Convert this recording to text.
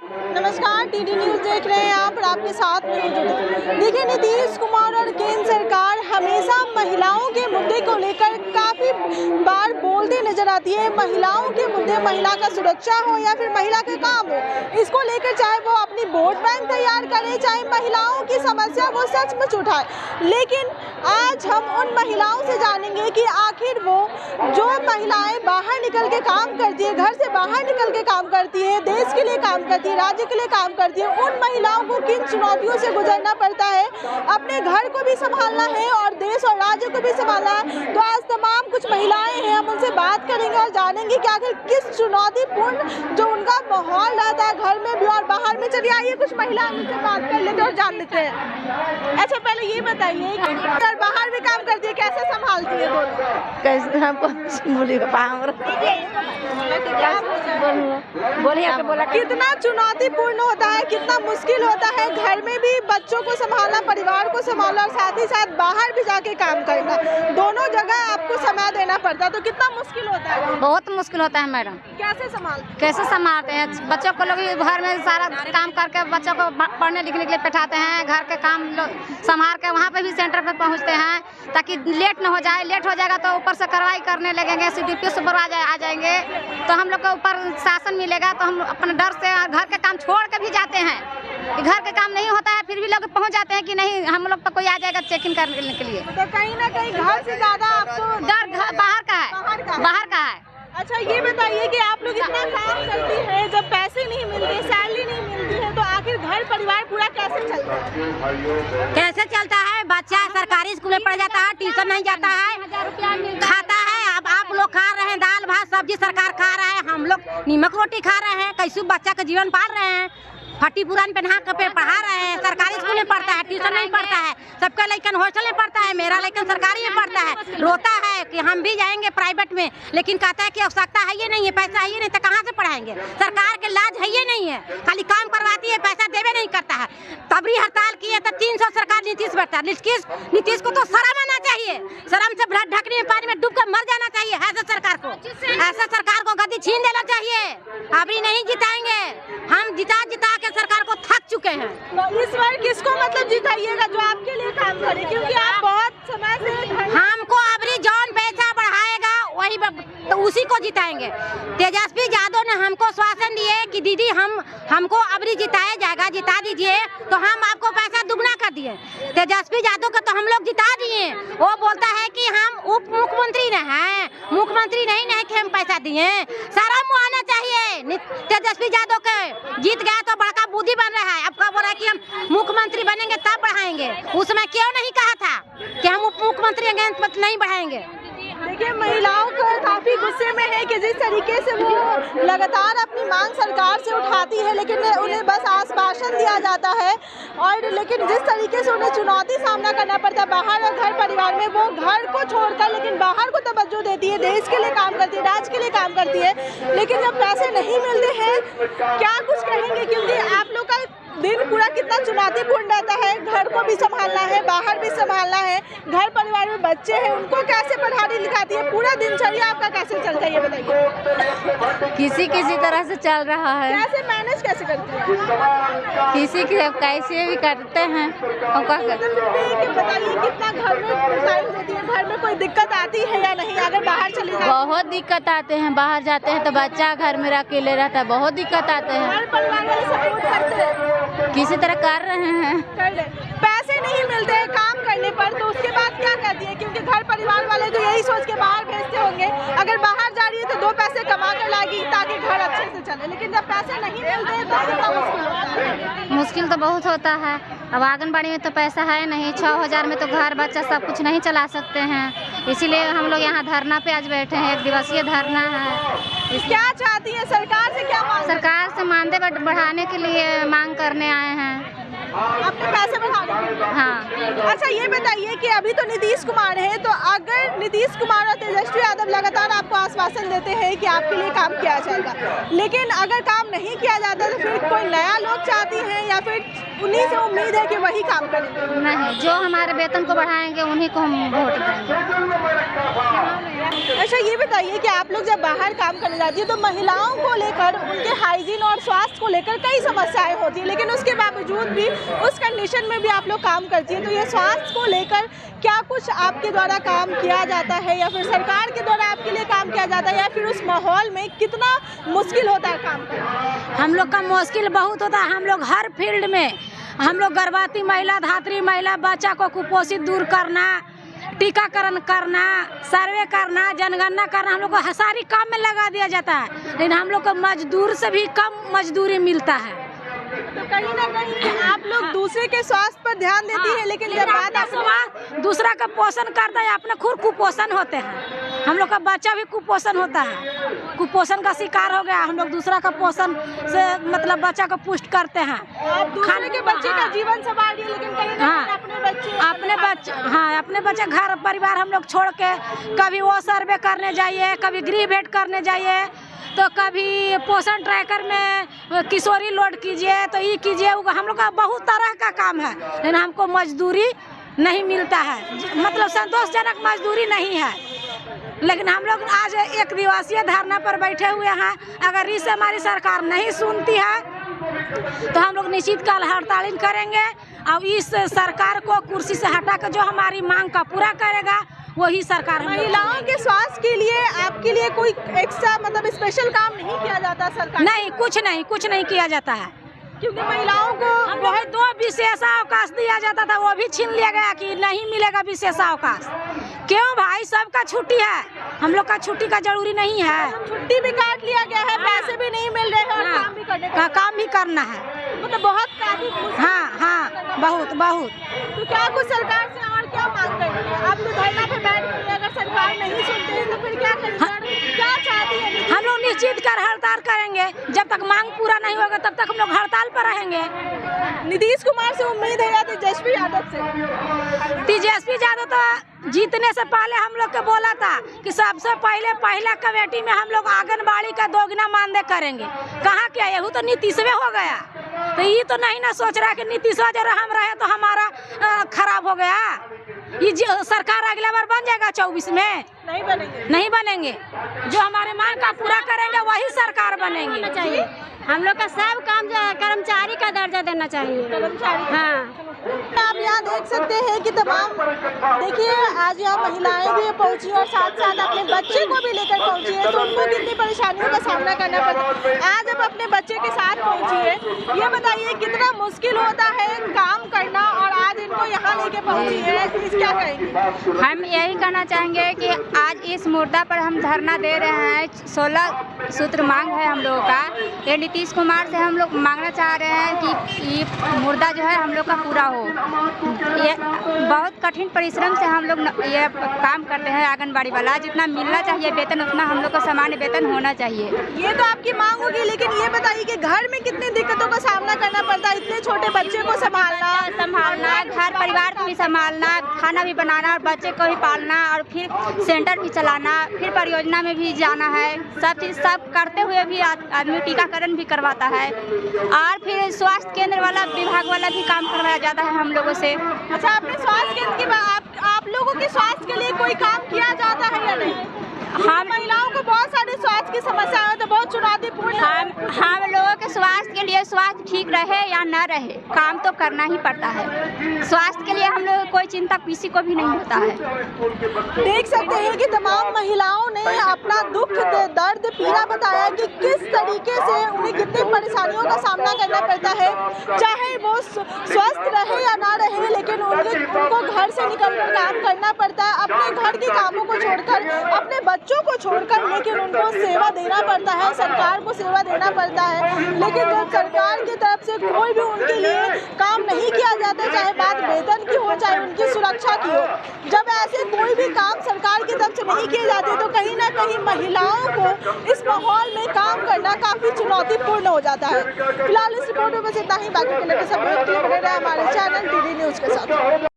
नमस्कार, TD news देख रहे हैं आप और आपके साथ में मौजूद। देखिए, नीतीश कुमार और केंद्र सरकार हमेशा महिलाओं के मुद्दे को लेकर काफ़ी बार बोलती नजर आती है। महिलाओं के मुद्दे, महिला का सुरक्षा हो या फिर महिला का काम हो, इसको लेकर चाहे वो अपनी वोट बैंक तैयार करे, चाहे महिलाओं की समस्या वो सचमुच उठाए। लेकिन आज हम उन महिलाओं से जानेंगे कि आखिर वो जो महिलाएं बाहर निकल के काम करती है, घर से बाहर निकल के काम करती है, देश के लिए काम करती है, राज्य के लिए काम करती है, उन महिलाओं को किन चुनौतियों से गुजरना पड़ता है। अपने घर को भी संभालना है और देश और राज्य को भी संभालना है। तो आज तमाम कुछ महिलाएं हैं, हम उनसे बात करेंगे और जानेंगे कि आखिर किस चुनौतीपूर्ण जो उनका माहौल रहता है घर में भी और बाहर में। चलिए आइए कुछ महिलाएं उनसे बात कर लेते हैं और जान लेते हैं। अच्छा, पहले ये बताइए कि बाहर भी काम करती है, कैसे संभालती है दोनों? कैसे हमको बोला कितना चुनौतीपूर्ण होता है, कितना मुश्किल होता है घर में भी बच्चों को संभालना, परिवार को संभालना और साथ ही साथ बाहर भी जाके काम करना। दोनों जगह आपको समय देना पड़ता है, तो कितना मुश्किल होता है? बहुत मुश्किल होता है मैडम। कैसे संभालते हैं बच्चों को? लोग घर में सारा काम करके बच्चों को पढ़ने लिखने के लिए बैठाते हैं, घर के काम संभाल के वहाँ पे भी सेंटर पे पहुँचते हैं ताकि लेट न हो जाए। लेट हो जाएगा तो ऊपर से कार्रवाई करने लगेंगे, CDPO सुपरवाइजर आ जाएंगे तो हम लोग को ऊपर शासन मिलेगा। तो हम अपने डर से घर के काम छोड़ के भी जाते हैं। घर का काम नहीं होता है फिर भी लोग पहुंच जाते हैं कि नहीं हम लोग पर कोई आ जाएगा चेक इन करने के लिए। तो कहीं ना कहीं घर से ज्यादा आपको डर बाहर का है। अच्छा, ये बताइए कि आप लोग इतना काम करती हैं, जब पैसे नहीं मिलते, सैलरी नहीं मिलती है, तो आखिर घर परिवार पूरा कैसे चलता है? कैसे चलता है? बच्चा सरकारी स्कूल में पढ़ जाता है, ट्यूशन नहीं जाता है, खाता है। अब आप लोग खा रहे हैं दाल भात सब्जी, सरकार खा रहा है, हम लोग नीमक रोटी खा रहे हैं। कैसे बच्चा का जीवन पाल रहे हैं? फटी पुरान पहना कर पढ़ा रहे हैं। सरकारी स्कूल में पढ़ता है, ट्यूशन नहीं पढ़ता है। सबका लड़कन हॉस्टल में पढ़ता है, मेरा लड़कन सरकारी में पढ़ता है। रोता है कि हम भी जाएंगे प्राइवेट में, लेकिन कहता है कि आवश्यकता है ये नहीं है, पैसा है ये नहीं, तो कहाँ से पढ़ाएंगे? सरकार के लाज है ये नहीं है, खाली काम करवाती है, पैसा देवे नहीं करता है। तबरी हड़ताल किए तो 300 सरकार नीतीश बैठता। नीतीश को तो शर्म आना चाहिए, शर्म से ब्लड ढकने में पानी में डूब कर मर जाना चाहिए। ऐसा सरकार को गद्दी छीन देना चाहिए। अभी नहीं जिताएंगे हम, जिता के सरकार को थक चुके हैं। तो इस बार किसको मतलब जिताइएगा जो आपके लिए काम करे? क्योंकि आप बहुत समय से हमको अबरी जौन पैसा बढ़ाएगा वही तो उसी को जिताएंगे। तेजस्वी यादव ने हमको श्वासन दिए कि दीदी हमको अबरी जिताया जाएगा, जिता दीजिए, तो हम आपको पैसा दुगना कर दिए। तेजस्वी यादव को तो हम लोग जिता दिए। वो बोलता है कि हम उप मुख्यमंत्री न हैं, मुख्यमंत्री नहीं कि हम पैसा दिए। शर्म आना चाहिए तेजस्वी यादव के। जीत गया तो बड़का बुद्धि बन रहा है, अब कब बोल रहा है कि हम मुख्यमंत्री बनेंगे तब बढ़ाएंगे। उसमें क्यों नहीं कहा था कि हम उप मुख्यमंत्री नहीं बढ़ाएंगे? देखिए, महिलाओं को काफी गुस्से में है कि जिस तरीके से वो लगातार अपनी मांग सरकार से उठाती है, लेकिन उन्हें बस आश्वासन दिया जाता है। और लेकिन जिस तरीके से उन्हें चुनौती सामना करना पड़ता है बाहर और घर परिवार में, वो घर को छोड़कर लेकिन बाहर को तवज्जो देती है, देश के लिए काम करती है, राज्य के लिए काम करती है। लेकिन जब पैसे नहीं मिलते हैं, क्या कुछ कहेंगे? क्योंकि आप लोग का दिन पूरा कितना चुनौतीपूर्ण रहता है, घर को भी संभालना है, बाहर भी संभालना है, घर परिवार में बच्चे हैं, उनको कैसे पढ़ाती लिखाती है? पूरा दिनचर्या आपका कैसे चलता है ये बताइए। किसी तरह से चल रहा है। कैसे मैनेज कैसे करती है? किसी कैसे भी करते हैं। बताइए कितना घर में टाइम देती है? घर में कोई दिक्कत आती है या नहीं अगर बाहर चली जाए? बहुत दिक्कत आते हैं, बाहर जाते हैं तो बच्चा घर में अकेले रहता है, बहुत दिक्कत आते हैं। घर परिवार वाले सपोर्ट करते हैं? किसी तरह कर रहे हैं। पैसे नहीं मिलते हैं काम करने पर, तो उसके बाद क्या करती है? क्योंकि घर परिवार वाले तो यही सोच के बाहर भेजते होंगे, अगर बाहर जा रही है तो 2 पैसे कमा कर लाएगी ताकि घर अच्छे से चले। लेकिन जब पैसे नहीं मिलते हैं तो कितना मुश्किल होता है? मुश्किल तो बहुत होता है। अब आंगनबाड़ी में तो पैसा है नहीं, 6000 में तो घर बच्चा सब कुछ नहीं चला सकते हैं। इसीलिए हम लोग यहाँ धरना पे आज बैठे हैं, 1 दिवसीय धरना है। क्या चाहती है सरकार से? क्या मांग? सरकार से मानदेय बढ़ाने के लिए मांग करने आए हैं। अपने पैसे बढ़ाने? हाँ। अच्छा, ये बताइए कि अभी तो नीतीश कुमार है, तो अगर नीतीश कुमार और तेजस्वी यादव लगातार आपको आश्वासन देते हैं कि आपके लिए काम किया जाएगा, लेकिन अगर काम नहीं किया जाता तो फिर कोई नया लोग चाहती हैं या फिर उन्हीं से उम्मीद है कि वही काम करेंगे? नहीं, जो हमारे वेतन को बढ़ाएंगे उन्हीं को हम वोट देंगे। अच्छा, ये बताइए कि आप लोग जब बाहर काम करने जाती है तो महिलाओं को लेकर उनके हाइजीन और स्वास्थ्य को लेकर कई समस्याएं होती है, लेकिन उसके बावजूद भी उस कंडीशन में भी आप लोग काम करती है। तो ये स्वास्थ्य को लेकर क्या कुछ आपके द्वारा काम किया जाता है या फिर सरकार के द्वारा आपके लिए काम किया जाता है, या फिर उस माहौल में कितना मुश्किल होता है काम करना? हम लोग का मुश्किल बहुत होता है। हम लोग हर फील्ड में, हम लोग गर्भवती महिला, धात्री महिला, बच्चा को कुपोषित दूर करना, टीकाकरण करना, सर्वे करना, जनगणना करना, हम लोग को सारी काम में लगा दिया जाता है। लेकिन हम लोग को मजदूर से भी कम मजदूरी मिलता है। तो कहीं ना कहीं आप लोग दूसरे के स्वास्थ्य पर ध्यान देती है, लेकिन जब बात दूसरा का पोषण करता है, अपने खुद कुपोषण होते हैं। हम लोग का बच्चा भी कुपोषण होता है, कुपोषण का शिकार हो गया। हम लोग दूसरा का पोषण से मतलब बच्चा को पुष्ट करते हैं। आप दूसरे के बच्चे का जीवन संभालिए, लेकिन कहीं ना कहीं अपने बच्चे घर परिवार हम लोग छोड़ के कभी वो सर्वे करने जाइए, कभी गृह भेंट करने जाइए, तो कभी पोषण ट्रैकर में किशोरी लोड कीजिए, तो ये कीजिए। हम लोग का बहुत तरह का काम है, लेकिन हमको मजदूरी नहीं मिलता है, मतलब संतोषजनक मजदूरी नहीं है। लेकिन हम लोग आज एक दिवसीय धरना पर बैठे हुए हैं। अगर इसे हमारी सरकार नहीं सुनती है तो हम लोग निश्चित काल हड़ताल करेंगे, और इस सरकार को कुर्सी से हटा कर जो हमारी मांग का पूरा करेगा वही सरकार। महिलाओं के स्वास्थ्य के लिए आपके लिए कोई एक्स्ट्रा मतलब स्पेशल काम नहीं किया जाता सरकार? नहीं, कुछ नहीं किया जाता है, क्योंकि महिलाओं को बहुत 2 विशेष अवकाश दिया जाता था, वो भी छीन लिया गया कि नहीं मिलेगा विशेष अवकाश। क्यों भाई, सबका छुट्टी है, हम लोग का छुट्टी का जरूरी नहीं है। छुट्टी भी काट लिया गया है, पैसे भी नहीं मिल रहे हैं और काम भी करना है, मतलब बहुत काफी। हाँ, बहुत। तो क्या कुछ सरकार से और क्या मांग रही है? आप तो धरना पे बैठ गए, अगर सरकार नहीं सुनते हैं तो फिर क्या करेंगे? क्या चाहती है? हम लोग निश्चित कर हड़ताल करेंगे, जब तक मांग पूरा नहीं होगा तब तक हम लोग हड़ताल पर रहेंगे। नीतीश कुमार से उम्मीद है या तेजस्वी यादव से? तेजस्वी यादव तो जीतने से पहले हम लोग को बोला था कि सबसे पहले कमेटी में हम लोग आंगनबाड़ी का दोगुना मानदेय करेंगे। कहाँ क्या, यही तो नीतीशवे हो गया। तो ये तो नहीं ना सोच रहा कि नीतीशवा जरा हम रहे तो हमारा खराब हो गया। ये सरकार अगला बार बन जाएगा 24 में? नहीं बनेंगे। जो हमारे मांग का पूरा करेंगे वही सरकार बनेंगे। चाहिए हम लोग का सब काम कर्मचारी का दर्जा देना चाहिए। कर्मचारी, हाँ। आप यहाँ देख सकते हैं कि तमाम, देखिए आज यहाँ महिलाएं भी पहुंची और साथ साथ अपने बच्चे को भी लेकर पहुंची है, तो उनको कितनी परेशानियों का सामना करना पड़ता है। आज अब अपने बच्चे के साथ पहुंची है, ये बताइए कितना मुश्किल होता है काम करना, और आज इनको यहाँ लेके पहुंची है, इस क्या कहेंगे? हम यही कहना चाहेंगे कि आज इस मुद्दा पर हम धरना दे रहे हैं। 16 सूत्र मांग है हम लोगों का। ये नीतीश कुमार से हम लोग मांगना चाह रहे हैं कि ये मुद्दा जो है हम लोग का पूरा हो। ये बहुत कठिन परिश्रम से हम लोग ये काम करते हैं आंगनबाड़ी वाला। जितना मिलना चाहिए वेतन उतना हम लोग को सामान्य वेतन होना चाहिए। ये तो आपकी मांग होगी, लेकिन ये बताइए कि घर में कितनी दिक्कतों का सामना करना पड़ता है? इतने छोटे बच्चे को संभालना, घर परिवार को भी संभालना, खाना भी बनाना और बच्चे को भी पालना, और फिर सेंटर भी चलाना, फिर परियोजना में भी जाना है। सब चीज़ सब करते हुए भी आदमी टीकाकरण भी करवाता है, और फिर स्वास्थ्य केंद्र वाला विभाग वाला भी काम करवाया जाता है हम लोगों से। अच्छा, आपने स्वास्थ्य केंद्र की आप लोगों के स्वास्थ्य के लिए कोई काम किया जाता है या नहीं? हम महिलाओं को बहुत सारी स्वास्थ्य की समस्याएं हैं, तो बहुत चुनौतीपूर्ण। हम लोगों के स्वास्थ्य के लिए स्वास्थ्य ठीक रहे या न रहे, काम तो करना ही पड़ता है। स्वास्थ्य के लिए हम लोग को कोई चिंता किसी को भी नहीं होता है। देख सकते हैं कि तमाम महिलाओं ने अपना दुख दर्द पीड़ा बताया कि किस तरीके से उन्हें कितनी परेशानियों का सामना करना पड़ता है, चाहे वो स्वस्थ रहे या ना रहे, लेकिन उनको घर से निकलकर काम करना पड़ता है, अपने घर के कामों को छोड़कर, अपने बच्चों को छोड़कर, लेकिन उनको सेवा देना पड़ता है, सरकार को सेवा देना पड़ता है। लेकिन जब सरकार की तरफ से कोई भी उनके लिए काम नहीं किया जाता, चाहे बात वेतन की हो चाहे उनकी सुरक्षा की हो, जब ऐसे कोई भी काम सरकार की तरफ से नहीं किए जाते तो कहीं ना कहीं महिलाओं को इस माहौल में काम करना काफी चुनौतीपूर्ण हो जाता है। फिलहाल इस रिपोर्ट में बस इतना ही, बाकी के लिए सब बने रहे हमारे चैनल DD न्यूज़ के साथ।